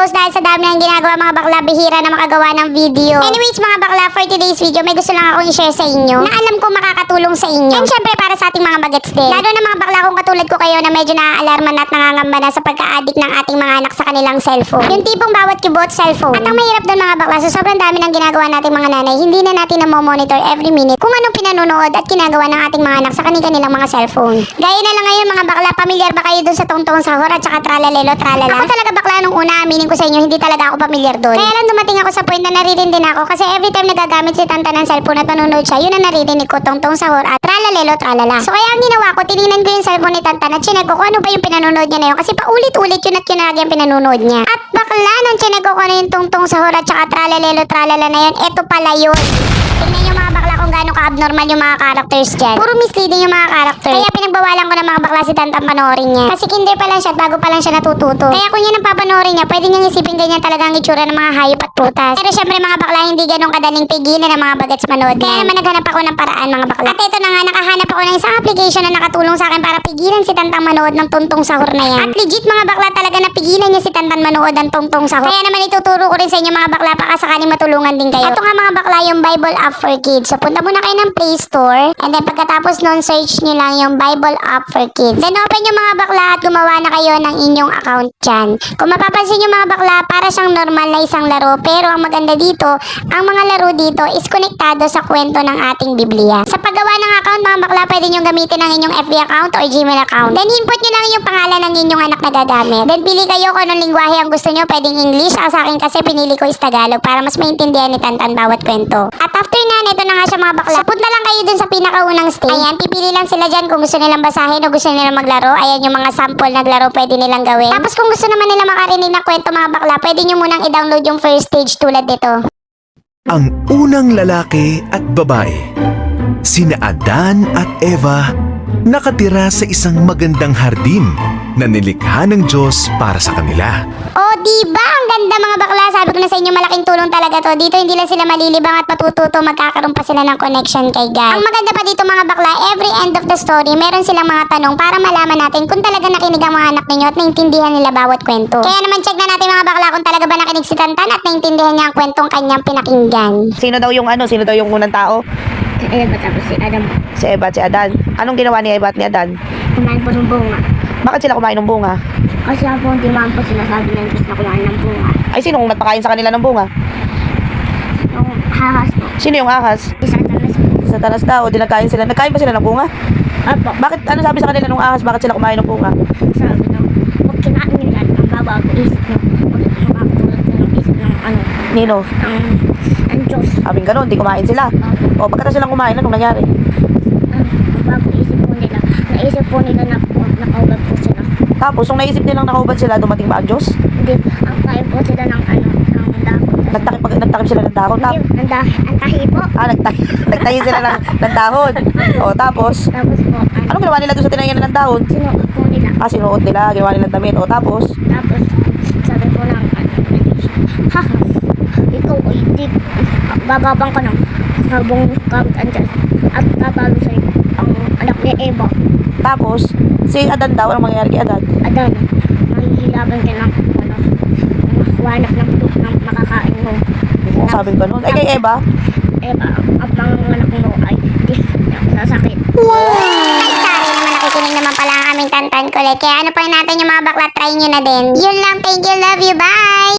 mag-post dahil sa dami ng ginagawa mga bakla, bihira na makagawa ng video. Anyways mga bakla, for today's video, may gusto lang akong i-share sa inyo na alam ko makakatulong sa inyo. And syempre para sa ating mga bagets din. Lalo na mga bakla kung katulad ko kayo na medyo naaalarman at nangangamba na sa pagka-addict ng ating mga anak sa kanilang cellphone. Yung tipong bawat kibot cellphone. At ang mahirap doon mga bakla, sa sobrang dami ng ginagawa nating mga nanay, hindi na natin monitor every minute kung anong pinanonood at ginagawa ng ating mga anak sa kanilang mga cellphone. Gaya na lang ngayon mga bakla, pamilyar ba kayo doon sa tungtong sahur at saka tralalelo tralala? Ako talaga bakla nung una, aminin ko sa inyo, hindi talaga ako pamilyar doon. Kaya lang dumating ako sa point na naririnig din ako kasi every time nagagamit si tanta ng cellphone at nanonood siya, yun ang naririnig ko, tungtong sahur at tralalelo tralala. So kaya ang ginawa ko, tinignan ko yung cellphone ni tanta at chinek ko kung ano ba yung pinanonood niya na yun kasi paulit-ulit yun at yun na lagi ang pinanonood niya. At bakla nung chinek ko kung ano yung tungtong sahur at saka tralalelo tralala na yun, eto pala yun. Tingnan yung mga bakla kung gaano ka-abnormal yung mga characters dyan. Puro misleading yung mga characters. Kaya pinagbawalan ko ng mga bakla si Tantang panoorin niya. Kasi kinder pa lang siya at bago pa lang siya natututo. Kaya kung yun ang papanoorin niya, pwede niyang isipin ganyan talaga ang itsura ng mga hayop at prutas. Pero syempre mga bakla, hindi ganun kadaling pigilan ng mga bagets manood. Kaya naman naghanap ako ng paraan mga bakla. At ito na nga, nakahanap ako ng isang application na nakatulong sa akin para pigilan si Tantang manood ng tuntong sahur na yan. At legit mga bakla talaga napigilan niya si Tantang manood ng tuntong sahur. Kaya naman ituturo ko rin sa inyo mga bakla baka sakaling matulungan din kayo. Ito nga mga bakla yung Bible app for kids. So punta muna kayo ng Play Store and then pagkatapos nun search nyo lang yung Bible app for kids. Then open yung mga bakla at gumawa na kayo ng inyong account dyan. Kung mapapansin nyo mga bakla, para siyang normal na isang laro pero ang maganda dito, ang mga laro dito is konektado sa kwento ng ating Biblia. Sa paggawa ng account mga bakla, pwede nyo gamitin ang inyong FB account or Gmail account. Then input nyo lang yung pangalan ng inyong anak na gagamit. Then pili kayo kung anong lingwahe ang gusto nyo, pwedeng English. Ang sa akin kasi pinili ko is Tagalog para mas maintindihan ni Tantan bawat kwento. At after na, ito na nga siya mga bakla. Punta lang kayo dun sa pinakaunang stage. Ayan, pipili lang sila dyan kung gusto nilang basahin o gusto nilang maglaro. Ayan yung mga sample na laro pwede nilang gawin. Tapos kung gusto naman nila makarinig ng kwento mga bakla, pwede nyo munang i-download yung first stage tulad nito. Ang unang lalaki at babae, sina Adan at Eva, nakatira sa isang magandang hardin na nilikha ng Diyos para sa kanila. Oh, diba? Ang ganda mga bakla. Sabi ko na sa inyo, malaking tulong talaga to. Dito hindi lang sila malilibang at matututo, magkakaroon pa sila ng connection kay God. Ang maganda pa dito mga bakla, every end of the story, meron silang mga tanong para malaman natin kung talaga nakinig ang mga anak ninyo at naintindihan nila bawat kwento. Kaya naman check na natin mga bakla kung talaga ba nakinig si Tantan at naintindihan niya ang kwentong kanyang pinakinggan. Sino daw yung unang tao? Si Eva tapos si Adam. Si Eva at si Adan. Anong ginawa ni Eva at ni Adan? Kumain po ng bunga. Bakit sila kumain ng bunga? Kasi po hindi man po sinasabi na gusto na kumain ng bunga. Ay, sinong nagpakain sa kanila ng bunga? Yung hahas po. Sino yung ahas? Isang tanas po. Satanas daw, di nagkain sila. Nagkain ba sila ng bunga? Opo. Bakit, ano sabi sa kanila nung ahas? Bakit sila kumain ng bunga? Sabi nyo, huwag kinain nyo yan. Ang babago isip nyo. Makakatulad nyo ng isip ng ano. Nino? Ang Diyos. Sabing ganun, di kumain sila. O, bakit silang kumain? Anong nangyari? Ang bago isip po nila. Naisip po nila na nakaulat po sila. Tapos, nung naisip nilang nakahubad sila, dumating ba ang Diyos? Hindi. Ang kain po sila ng ano. Ng dahon. Nagtakip sila ng dahon. Hindi. Ang tahi po. Nagtahi sila ng dahon. O, tapos, Tapos po. anong ginawa nila doon sa tinayan ng dahon? Sinuot po nila. Sinuot nila, ginawa nilang damit. O, tapos, Tapos sabi po ng haha. Ikaw ay di. Bababang ka ng sabong kamot andyan. At tatalo sa'yo ang anak ni Eva. tapos, si Adan daw, anong mangyayari kay Adan? Adan. Mahihilaban ka ng ano. Wanap ng makakain mo. Kung sabing ganun. Ay, kay Eva, Eva, ang panganak mo ay di sasakit. Wow! Ay, sorry naman, nakikinig naman pala ang aming tantan kulit. Kaya ano pa natin yung mga bakla, try nyo na din. Yun lang, thank you, love you, bye!